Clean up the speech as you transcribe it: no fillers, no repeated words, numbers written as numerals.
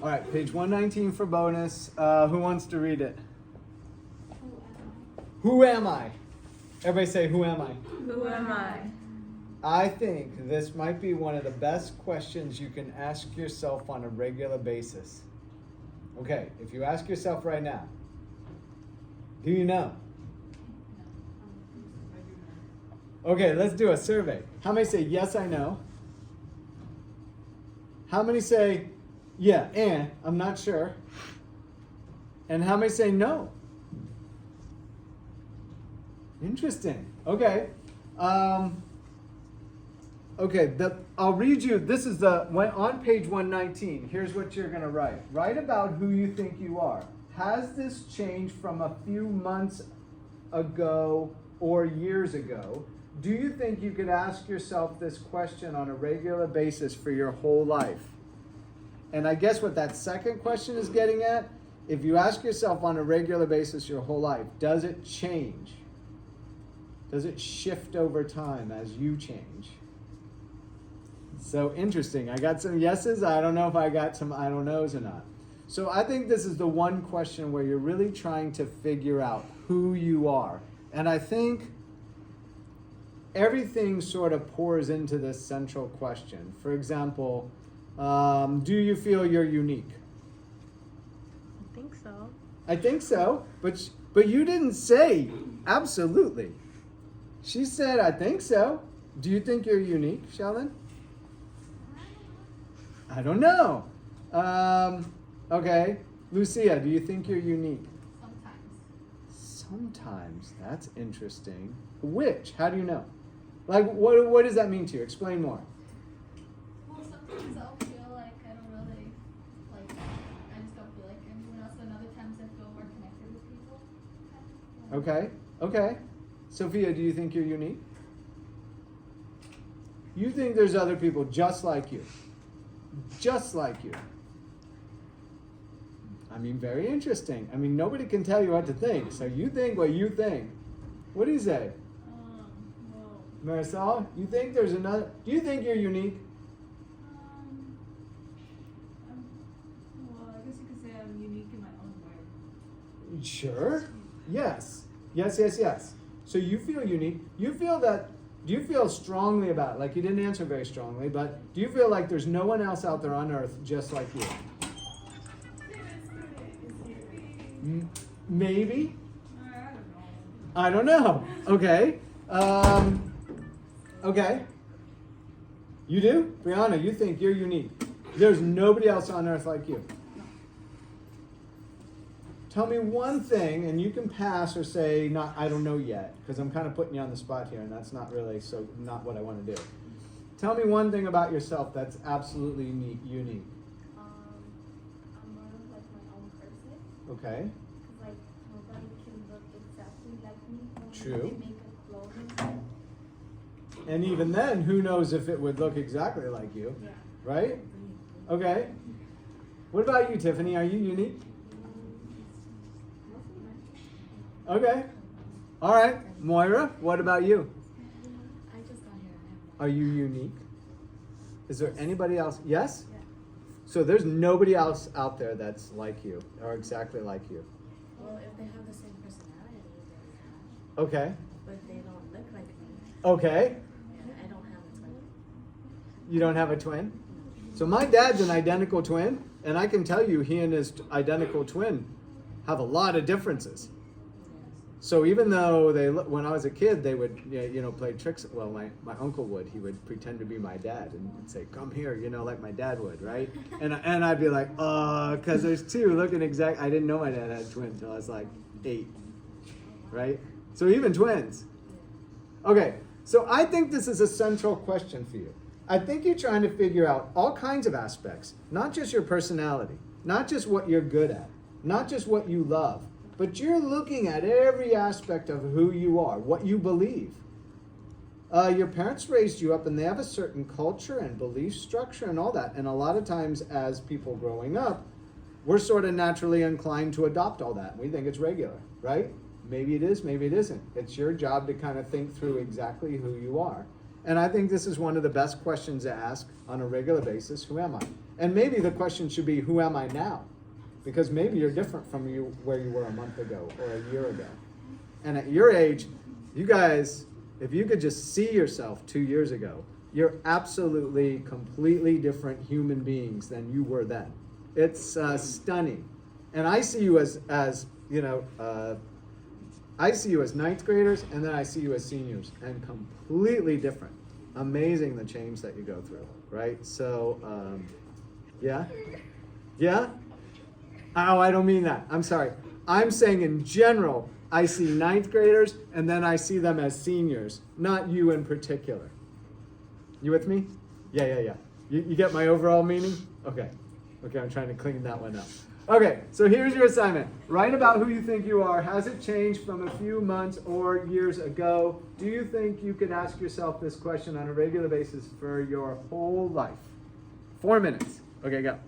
All right, page 119 for bonus. Who wants to read it? Who am I? Everybody say, who am I? Who am I? I think this might be one of the best questions you can ask yourself on a regular basis. Okay, if you ask yourself right now, do you know? Okay, let's do a survey. How many say, yes, I know? How many say, yeah, and I'm not sure? And how many say no? Interesting. Okay. I'll read you. This is on page 119. Here's what you're going to write. Write about who you think you are. Has this changed from a few months ago or years ago? Do you think you could ask yourself this question on a regular basis for your whole life? And I guess what that second question is getting at, if you ask yourself on a regular basis your whole life, does it change? Does it shift over time as you change? So interesting. I got some yeses. I don't know if I got some I don't knows or not. So I think this is the one question where you're really trying to figure out who you are. And I think everything sort of pours into this central question. For example, do you feel you're unique? I think so. I think so, but you didn't say absolutely. She said, I think so. Do you think you're unique, Sheldon? I don't know. Okay. Lucia, do you think you're unique? Sometimes. That's interesting. Which? How do you know? Like, what does that mean to you? Explain more. Well, sometimes I'll feel like I don't really, like, I just don't feel like anyone else. And other times I feel more connected with people. Okay. Okay. Sophia, do you think you're unique? You think there's other people just like you. Just like you. I mean, very interesting. I mean, nobody can tell you what to think. So you think what you think. What do you say? Well, Marisol, you think there's another... Do you think you're unique? Well, I guess you could say I'm unique in my own way. Sure. Yes. Yes, yes, yes. So you feel unique. You feel that... Do you feel strongly about it? Like, you didn't answer very strongly, but do you feel like there's no one else out there on earth just like you? Maybe? I don't know. Okay. Okay. You do? Brianna, you think you're unique. There's nobody else on earth like you. Tell me one thing, and you can pass or say, not, I don't know yet, because I'm kind of putting you on the spot here, and that's not really not what I want to do. Tell me one thing about yourself that's absolutely unique. I'm more of like my own person. Okay. Because like nobody can look exactly like me. True. They make a clothing. And even then, who knows if it would look exactly like you, Yeah. right? Okay. What about you, Tiffany? Are you unique? Okay. All right. Moira, what about you? I just got here. Are you unique? Is there anybody else? Yes? Yeah. So there's nobody else out there that's like you or exactly like you. Well, if they have the same personality, then yeah. Okay. But they don't look like me. Okay. And I don't have a twin. You don't have a twin? So my dad's an identical twin, and I can tell you he and his identical twin have a lot of differences. So even though when I was a kid, they would, play tricks. Well, my uncle would. He would pretend to be my dad and say, "Come here," like my dad would, right? And I'd be like, because there's two looking exact. I didn't know my dad had twins until I was like 8, right? So even twins. Okay, so I think this is a central question for you. I think you're trying to figure out all kinds of aspects, not just your personality, not just what you're good at, not just what you love, but you're looking at every aspect of who you are, what you believe. Your parents raised you up and they have a certain culture and belief structure and all that. And a lot of times as people growing up, we're sort of naturally inclined to adopt all that. We think it's regular, right? Maybe it is, maybe it isn't. It's your job to kind of think through exactly who you are. And I think this is one of the best questions to ask on a regular basis. Who am I? And maybe the question should be, who am I now? Because maybe you're different from where you were a month ago or a year ago. And at your age, you guys, if you could just see yourself 2 years ago, you're absolutely, completely different human beings than you were then. It's stunning. And I see you as I see you as ninth graders, and then I see you as seniors, and completely different. Amazing the change that you go through, right? So, yeah? Yeah? Oh, I don't mean that. I'm sorry. I'm saying in general, I see ninth graders, and then I see them as seniors, not you in particular. You with me? Yeah. You get my overall meaning? Okay, I'm trying to clean that one up. Okay, so here's your assignment. Write about who you think you are. Has it changed from a few months or years ago? Do you think you could ask yourself this question on a regular basis for your whole life? 4 minutes. Okay, go.